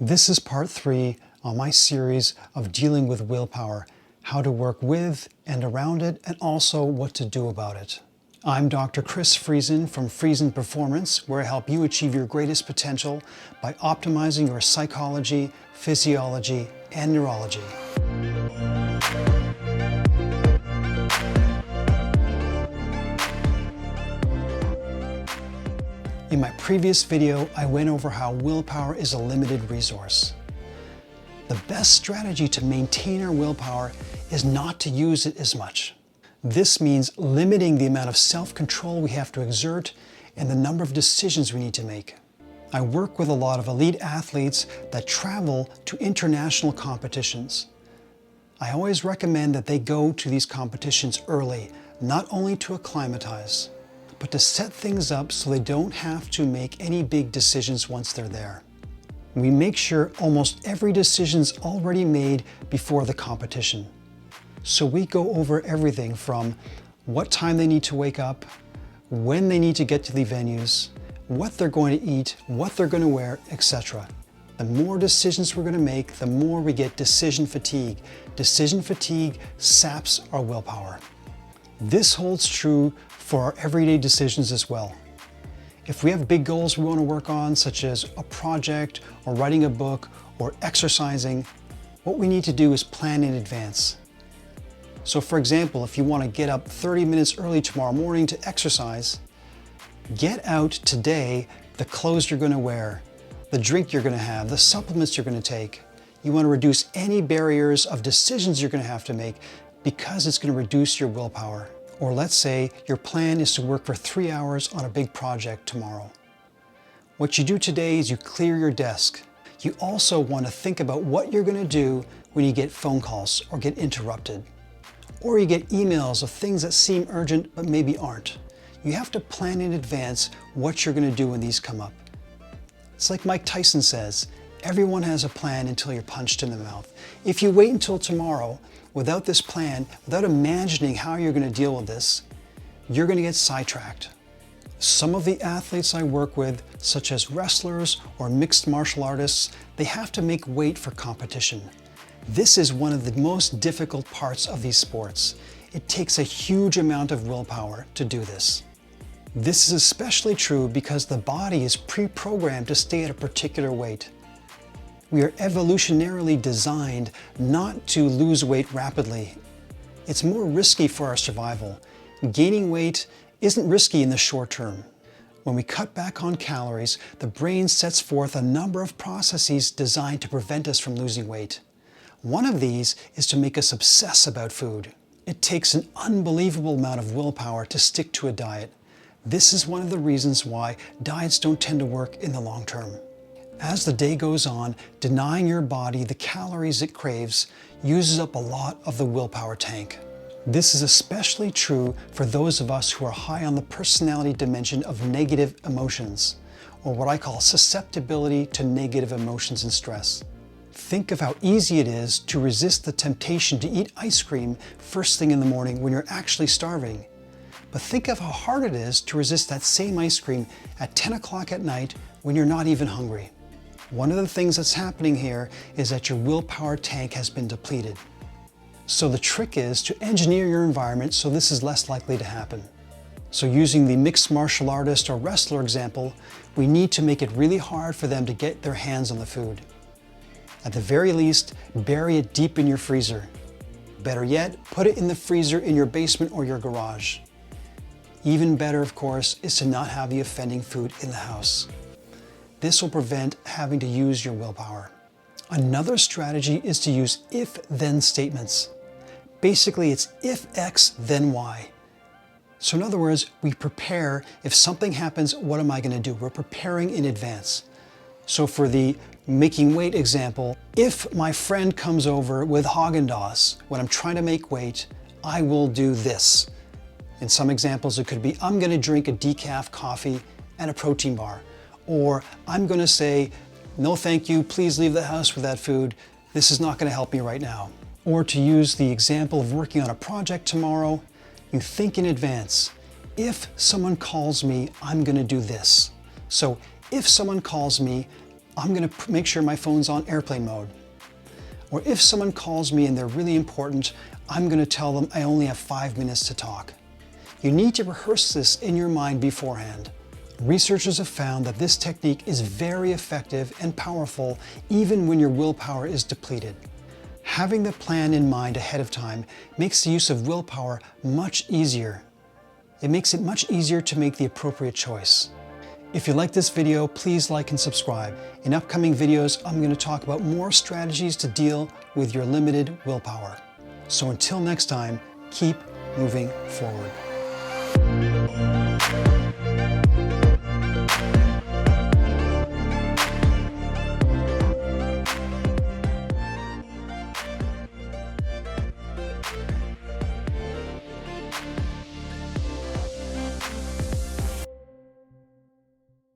This is part 3 on my series of dealing with willpower, how to work with and around it, and also what to do about it. I'm Dr. Friesen from Friesen Performance, where I help you achieve your greatest potential by optimizing your psychology, physiology, and neurology. In my previous video, I went over how willpower is a limited resource. The best strategy to maintain our willpower is not to use it as much. This means limiting the amount of self-control we have to exert and the number of decisions we need to make. I work with a lot of elite athletes that travel to international competitions. I always recommend that they go to these competitions early, not only to acclimatize, but to set things up so they don't have to make any big decisions once they're there. We make sure almost every decision's already made before the competition. So we go over everything from what time they need to wake up, when they need to get to the venues, what they're going to eat, what they're going to wear, etc. The more decisions we're going to make, the more we get decision fatigue. Decision fatigue saps our willpower. This holds true for our everyday decisions as well. If we have big goals we want to work on, such as a project or writing a book or exercising, what we need to do is plan in advance. So for example, if you want to get up 30 minutes early tomorrow morning to exercise, get out today the clothes you're going to wear, the drink you're going to have, the supplements you're going to take. You want to reduce any barriers of decisions you're going to have to make because it's going to reduce your willpower. Or let's say your plan is to work for 3 hours on a big project tomorrow. What you do today is you clear your desk. You also want to think about what you're going to do when you get phone calls or get interrupted. Or you get emails of things that seem urgent but maybe aren't. You have to plan in advance what you're going to do when these come up. It's like Mike Tyson says, everyone has a plan until you're punched in the mouth. If you wait until tomorrow without this plan, without imagining how you're going to deal with this, you're going to get sidetracked. Some of the athletes I work with, such as wrestlers or mixed martial artists, they have to make weight for competition. This is one of the most difficult parts of these sports. It takes a huge amount of willpower to do this. This is especially true because the body is pre-programmed to stay at a particular weight. We are evolutionarily designed not to lose weight rapidly. It's more risky for our survival. Gaining weight isn't risky in the short term. When we cut back on calories, the brain sets forth a number of processes designed to prevent us from losing weight. One of these is to make us obsess about food. It takes an unbelievable amount of willpower to stick to a diet. This is one of the reasons why diets don't tend to work in the long term. As the day goes on, denying your body the calories it craves uses up a lot of the willpower tank. This is especially true for those of us who are high on the personality dimension of negative emotions, or what I call susceptibility to negative emotions and stress. Think of how easy it is to resist the temptation to eat ice cream first thing in the morning when you're actually starving. But think of how hard it is to resist that same ice cream at 10 o'clock at night when you're not even hungry. One of the things that's happening here is that your willpower tank has been depleted. So the trick is to engineer your environment so this is less likely to happen. So using the mixed martial artist or wrestler example, we need to make it really hard for them to get their hands on the food. At the very least, bury it deep in your freezer. Better yet, put it in the freezer in your basement or your garage. Even better, of course, is to not have the offending food in the house. This will prevent having to use your willpower. Another strategy is to use if-then statements. Basically, it's if X, then Y. So in other words, we prepare. If something happens, what am I going to do? We're preparing in advance. So for the making weight example, if my friend comes over with Haagen-Dazs when I'm trying to make weight, I will do this. In some examples, it could be, I'm going to drink a decaf coffee and a protein bar. Or I'm going to say, no thank you, please leave the house with that food. This is not going to help me right now. Or to use the example of working on a project tomorrow, you think in advance. If someone calls me, I'm going to do this. So if someone calls me, I'm going to make sure my phone's on airplane mode. Or if someone calls me and they're really important, I'm going to tell them I only have 5 minutes to talk. You need to rehearse this in your mind beforehand. Researchers have found that this technique is very effective and powerful even when your willpower is depleted. Having the plan in mind ahead of time makes the use of willpower much easier. It makes it much easier to make the appropriate choice. If you like this video, please like and subscribe. In upcoming videos, I'm going to talk about more strategies to deal with your limited willpower. So until next time, keep moving forward.